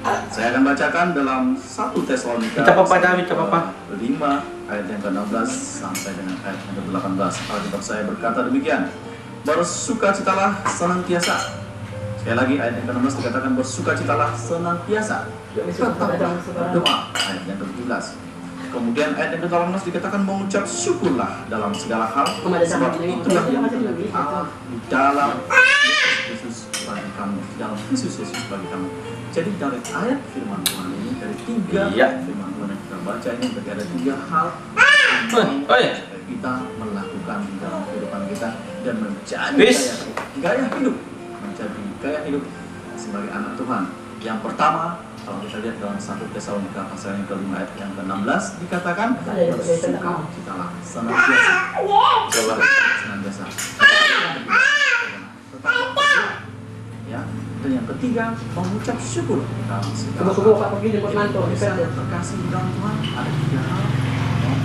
Saya akan bacakan dalam 1 Tesalonika 5 ayat yang ke-16 sampai dengan ayat yang ke-18. Alkitab saya berkata demikian. Bersukacitalah senantiasa. Sekali lagi ayat yang ke-16 dikatakan bersukacitalah senantiasa. Tetaplah berdoa. Ayat yang ke-17. Kemudian ayat yang ke-18 dikatakan mengucap syukurlah dalam segala hal. Sebab itulah yang terjadi Allah di dalam Yesus bagi kamu, di dalam Yesus bagi kamu. Jadi dari ayat firman Tuhan ini, dari 3 firman Tuhan yang kita baca ini, berarti ada 3 hal supaya kita melakukan di dalam kehidupan kita dan menjadi gaya hidup, menjadi gaya hidup sebagai anak Tuhan. Yang pertama, kalau kita lihat dalam 1 Tesalonika pasal yang ke-5 ayat yang ke-16 dikatakan bersukacitalah senantiasa. Senantiasa. Ya. Dan yang ketiga, mengucap syukur dalam segala hal. Jadi terkasih di dalam Tuhan, ada 3 hal yang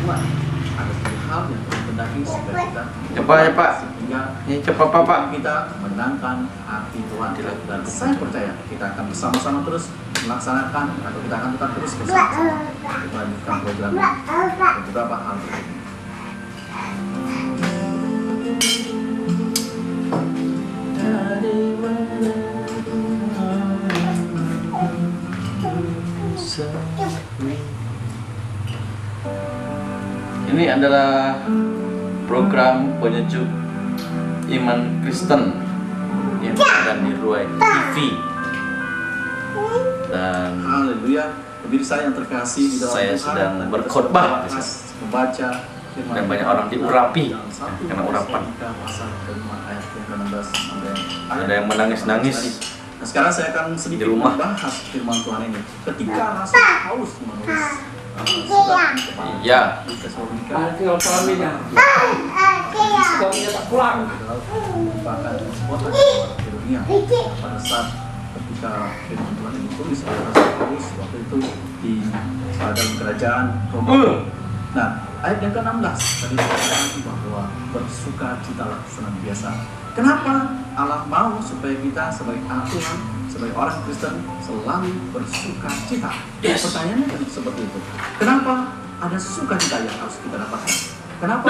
buat. Ada 3 hal yang terpendaki supaya kita sehingga kita menangkan hati Tuhan. Dan saya percaya kita akan bersama-sama terus melaksanakan atau kita akan tetap terus bersama-sama untuk melanjutkan program ini. Beberapa hal berikut. Ini adalah program penyejuk iman Kristen yang ada di Ruai TV. Dan haleluya, pemirsa yang terkasih di dalam saya Tuhan, sedang berkhotbah membaca dan banyak orang diurapi karena urapan. Ada yang menangis-nangis. Nah, sekarang saya akan sedikit membahas firman Tuhan ini. Ketika Rasul Paulus menulis surat kepada Tesalonika, tak pulang. Bahkan kota dunia pada saat ketika firman Tuhan ini ditulis oleh Rasul Paulus waktu itu di dalam kerajaan Roma. Nah, ayat yang ke-16 tadi dikatakan bahwa bersukacitalah senantiasa. Kenapa Allah mau supaya kita sebagai anak Tuhan, sebagai orang Kristen selalu bersukacita? Pertanyaannya kan seperti itu. Kenapa ada sukacita yang harus kita dapatkan? Kenapa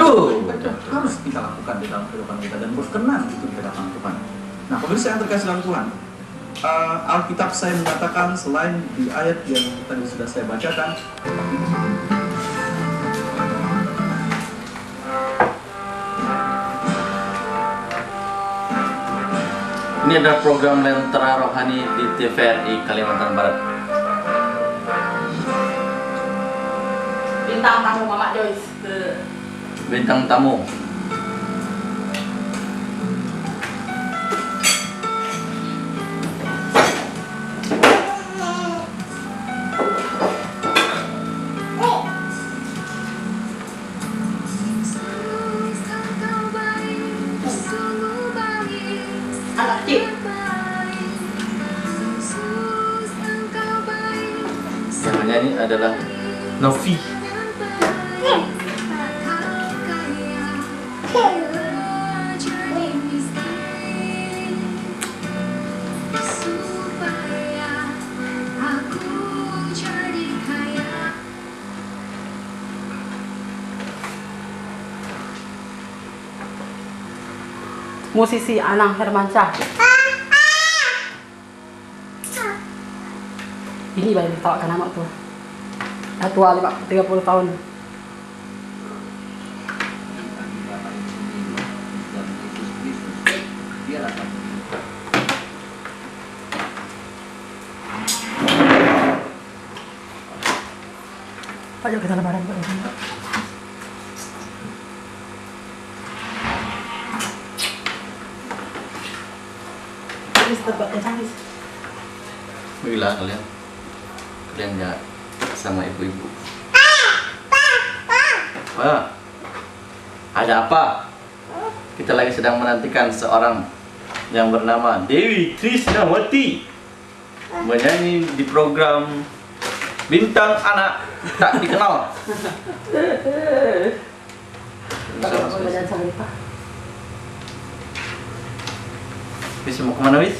harus kita lakukan di dalam kehidupan kita dan berkenan itu di hadapan Tuhan? Nah, pemirsa yang terkasih dalam Tuhan, Alkitab saya mengatakan selain di ayat yang tadi sudah saya bacakan, ini adalah program Lentera Rohani di TVRI Kalimantan Barat. Bintang tamu Mama Joyce. Bintang tamu. Yang menyanyi adalah Novi. Musisi Anang Hermansyah. Ini baru ditawarkan anak tuh. Dah tua 30 tahun. Pak, yuk kita lebaran Pak. Habis tebaknya habis. Gila kalian nggak sama ibu-ibu. Wah, ada apa? Kita lagi sedang menantikan seorang yang bernama Dewi Krisnawati menyanyi di program Bintang Anak Tak Dikenal. Wis mau kemana Wis?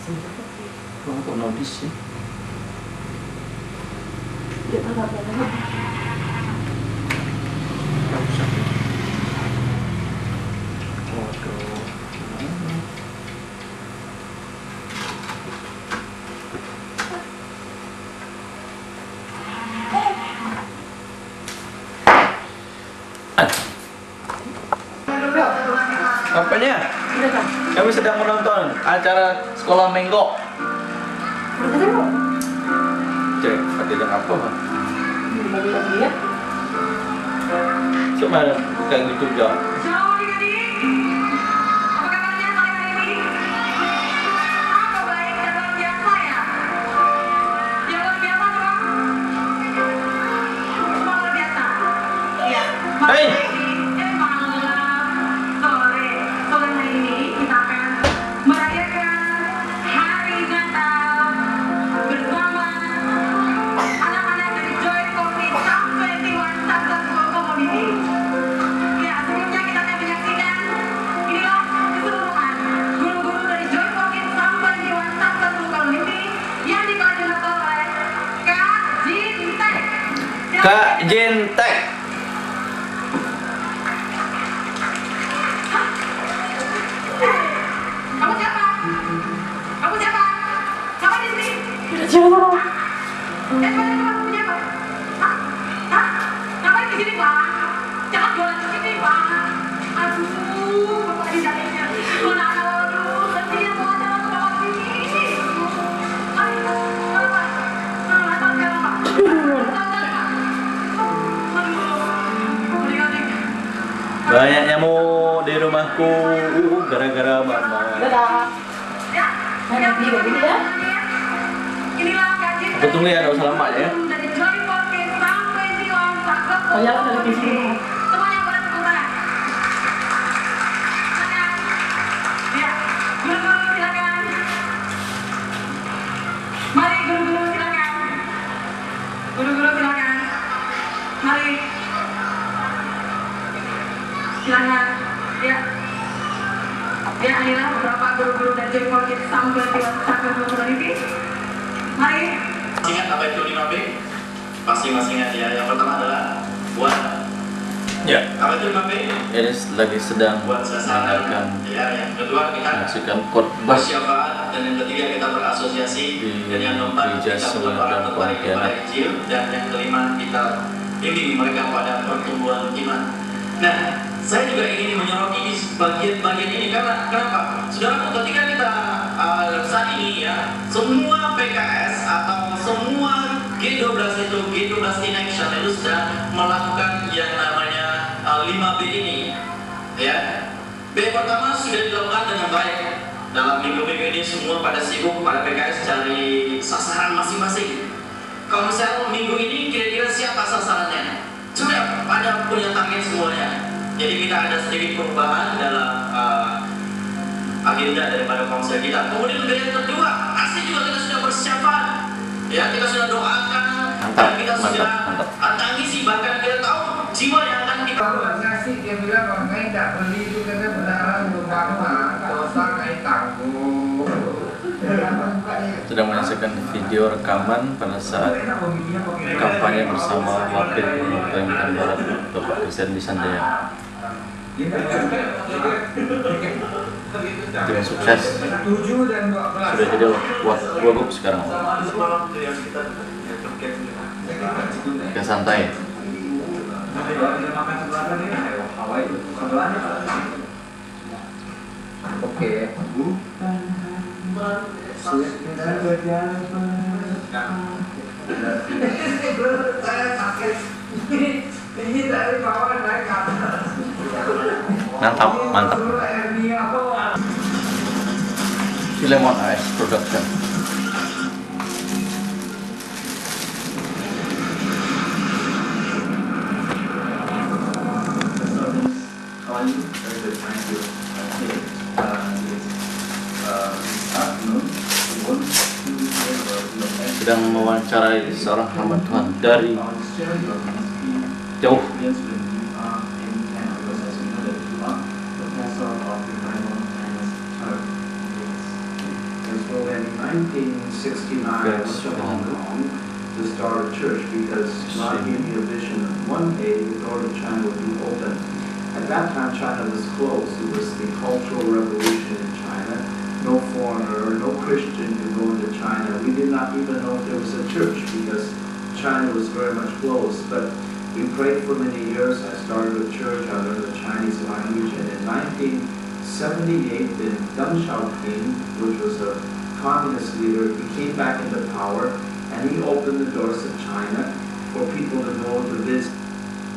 Oh, kok nodis sih? Dia tak ada. Waduh. Apanya? Udah kan? Kami sedang menonton acara Sekolah Menggo. Udah kan kok? Cek, ada apa? Bagi lagi ya. Cuma kayak gitu jauh. Selamat adik-adik. Apa kabarnya sore hari ini? Apa baik dan luar biasa ya? Ya luar biasa dong. Semua luar biasa. Iya. Hei. Sore hari ini kita akan merayakan Hari Natal bersama anak-anak dari Joy Covid Sub 21 Summer School Community. Ya, sebelumnya kita akan menyaksikan inilah keseluruhan guru-guru dari Joy Covid Sub 21 Summer School Community yang dikoordinator oleh Kak Jintek. Kak Jintek. Kamu siapa? Kamu siapa? Siapa di sini? Udah siapa tolong? Sebenarnya kamu siapa? Hah? Hah? Ngapain di sini, Bang? Jangan jualan di sini, Bang. Aduh, Bapak di dalamnya. Mana ada aduh, kasihan mau ada orang bawa sini. Aduh, Bapak. Asal jalan, Pak. Asal jalan, Pak. Aduh, adik-adik. Banyak nyamuk di rumahku gara-gara mama. Dadah. Ya, Mana dia gitu ya? inilah kajian Aku tunggu ya, gak usah lama ya. dari Joy Podcast sampai di Summer Oh ya, udah lebih sini. Semuanya boleh tepuk tangan. Silakan. Ya, guru-guru silakan. Mari guru-guru silakan. Guru-guru silakan. Mari. Silakan. Ya. Ya, inilah beberapa guru-guru dari Joy Podcast sampai di Summer Community. Mari. Masih ingat apa itu 5B? Pasti masih ingat ya. Yang pertama adalah buat Ya, apa itu 5B? ini lagi sedang Buat sasaran. mendengarkan Ya, yang kedua kita menyaksikan khotbah bersyafaat, dan yang ketiga kita berasosiasi, dan yang keempat Gereja kita Semen berdoa dan kembali kepada Pontianak. Injil, dan yang kelima kita bimbing mereka pada pertumbuhan iman. Nah, saya juga ingin menyoroti di bagian-bagian ini karena kenapa? Saudara, ketika kita saat ini ya, semua PKS atau semua G12 itu G12 in Action itu sedang melakukan yang namanya 5B ini, ya. B pertama sudah dilakukan dengan baik. Dalam minggu-minggu ini semua pada sibuk pada PKS cari sasaran masing-masing. Kalau misalnya minggu ini kira-kira siapa sasarannya? Sudah pada punya target semuanya. Jadi kita ada sedikit perubahan dalam agenda daripada konsel kita. Kemudian yang kedua, pasti juga kita sudah bersyafaat. Ya, kita sudah doakan, dan kita sudah tangisi, bahkan kita tahu jiwa yang akan kita. Kalau ngasih dia bilang kalau nggak tidak beli itu karena benaran rumah dosa kayak tanggung. sedang menyaksikan video rekaman pada saat kampanye bersama Wakil Gubernur Kalimantan Barat Bapak Christian Wisandaya. Tim sukses sudah jadi wagub sekarang. Oke, santai. Oke. Ini dari bawah naik ke atas. Mantap, mantap. Filemon AS Production. Sedang mewawancarai seorang hamba Tuhan dari jauh. 1969 Yes. to Hong Kong to start a church because God gave me a vision of one day the door to China would be open. At that time, China was closed. It was the Cultural Revolution in China. No foreigner or no Christian could go into China. We did not even know if there was a church because China was very much closed. But we prayed for many years. I started a church. I learned the Chinese language. And in 1978, then Deng Xiaoping, which was a communist leader, he came back into power and he opened the doors of China for people to go to visit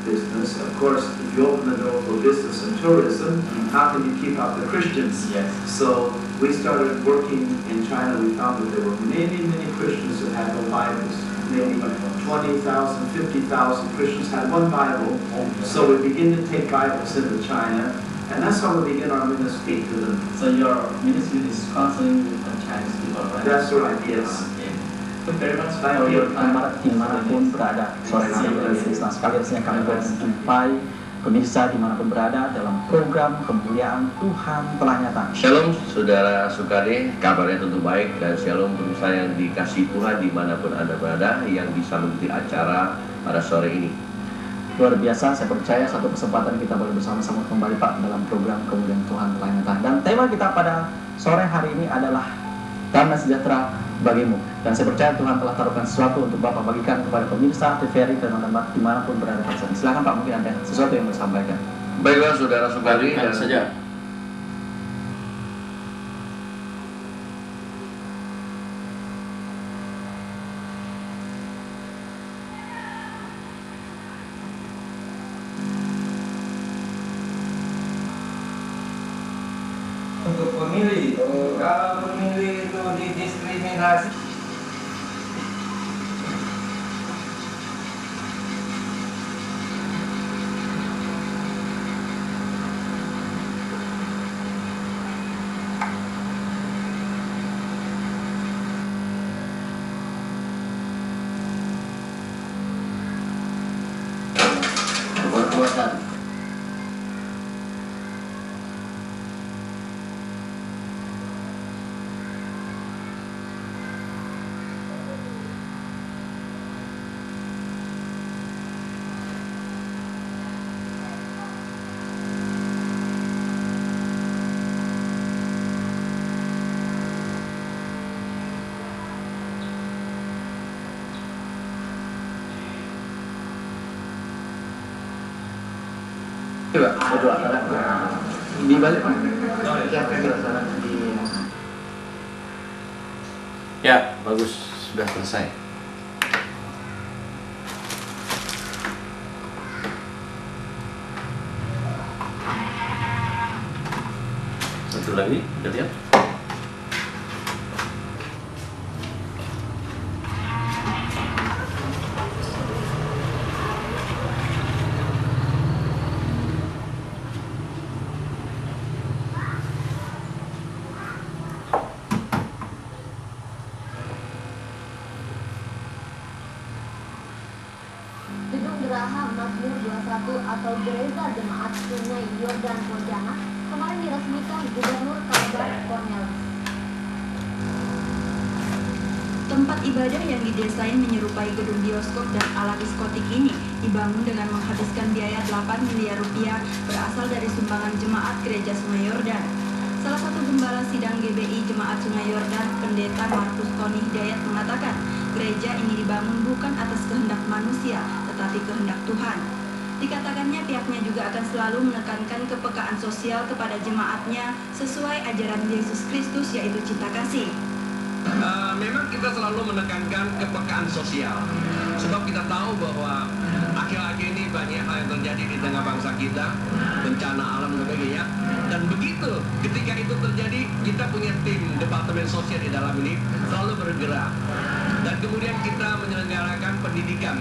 business. Of course, if you open the door for business and tourism, how can you keep out the Christians? Yes. So we started working in China. We found that there were many, many Christians that had no Bibles. Maybe 20,000, 50,000 Christians had one Bible. So we begin to take Bibles into China, and that's how we begin our ministry to them. So your ministry is counseling with the Chinese people, right? That's right, yes. Thank you very much for Kalau your time. dimanapun berada, sore hari ini Kristen sekalian rasanya kami berjumpai pemirsa dimanapun berada dalam program kemuliaan Tuhan telah nyata. Shalom saudara Sukade, kabarnya tentu baik dan shalom pemirsa yang dikasihi Tuhan dimanapun Anda berada yang bisa mengikuti acara pada sore ini. Luar biasa, saya percaya satu kesempatan kita boleh bersama-sama kembali Pak dalam program kemuliaan Tuhan telah nyata. Dan tema kita pada sore hari ini adalah damai sejahtera bagimu. Dan saya percaya Tuhan telah taruhkan sesuatu untuk Bapak bagikan kepada pemirsa TVRI dan teman-teman dimanapun berada pada saat ini. Silakan Pak, mungkin ada sesuatu yang mau disampaikan. Baiklah saudara Sukade Lanjutkan dan saja. Untuk pemilih, kalau pemilih itu didiskriminasi. perbuatan. Coba, berdoa di balik Pak. Ya, bagus, sudah selesai. Satu lagi, kita lihat. Gedung Geraha Mazmur 21 atau Gereja Jemaat Sungai Yordan Pontianak kemarin diresmikan Gubernur Kalbar Cornelis. Tempat ibadah yang didesain menyerupai gedung bioskop dan ala diskotik ini dibangun dengan menghabiskan biaya 8 miliar rupiah berasal dari sumbangan jemaat Gereja Sungai Yordan. Salah satu gembala sidang GBI Jemaat Sungai Yordan, Pendeta Markus Tony Hidayat mengatakan, gereja ini dibangun bukan atas kehendak manusia, tetapi kehendak Tuhan. Dikatakannya pihaknya juga akan selalu menekankan kepekaan sosial kepada jemaatnya sesuai ajaran Yesus Kristus yaitu cinta kasih. Memang kita selalu menekankan kepekaan sosial, sebab kita tahu bahwa akhir-akhir ini banyak hal yang terjadi di tengah bangsa kita, bencana alam dan sebagainya. Dan begitu ketika itu terjadi, kita punya tim departemen sosial di dalam ini selalu bergerak. Dan kemudian kita menyelenggarakan pendidikan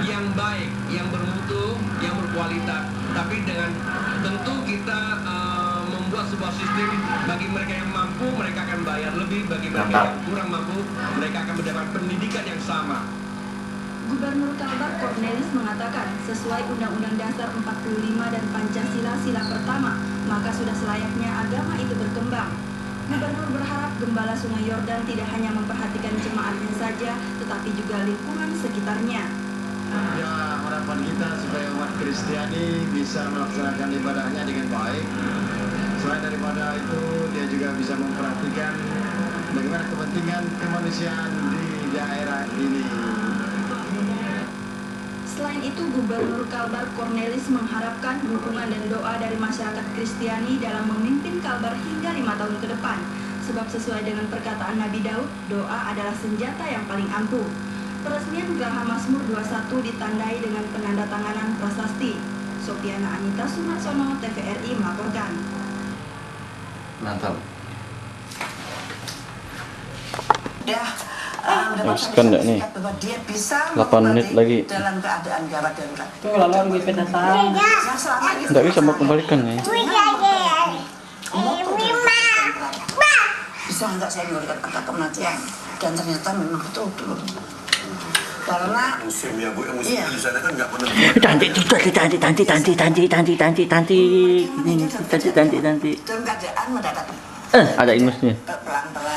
yang baik, yang bermutu, yang berkualitas. Tapi dengan tentu kita membuat sebuah sistem bagi mereka yang mampu, mereka akan bayar lebih. Bagi mereka yang kurang mampu, mereka akan mendapatkan pendidikan yang sama. Gubernur Kalbar Cornelis mengatakan, sesuai Undang-Undang Dasar 45 dan Pancasila Sila Pertama, maka sudah selayaknya agama itu berkembang. Gubernur berharap Gembala Sungai Yordan tidak hanya memperhatikan jemaatnya saja, tetapi juga lingkungan sekitarnya. Ya, harapan kita supaya umat Kristiani bisa melaksanakan ibadahnya dengan baik. Selain daripada itu, dia juga bisa memperhatikan bagaimana kepentingan kemanusiaan di daerah ini. Selain itu, Gubernur Kalbar Cornelis mengharapkan dukungan dan doa dari masyarakat Kristiani dalam memimpin Kalbar hingga 5 tahun ke depan. Sebab sesuai dengan perkataan Nabi Daud, doa adalah senjata yang paling ampuh. Peresmian Geraha Mazmur 21 ditandai dengan penandatanganan prasasti. Sofiana Anita Sumarsono, TVRI melaporkan. Mantap. Habiskan enggak nih? 8 menit lagi. Dalam keadaan gawat darurat. Tuh lalu kita tahu. Enggak bisa mau kembalikan ya. Bisa enggak saya melihat angka kematian? Dan ternyata memang betul. Karena musim ya Bu, musim di sana kan nggak pernah. Cantik. dalam keadaan mendadak Ada ingusnya. pelan-pelan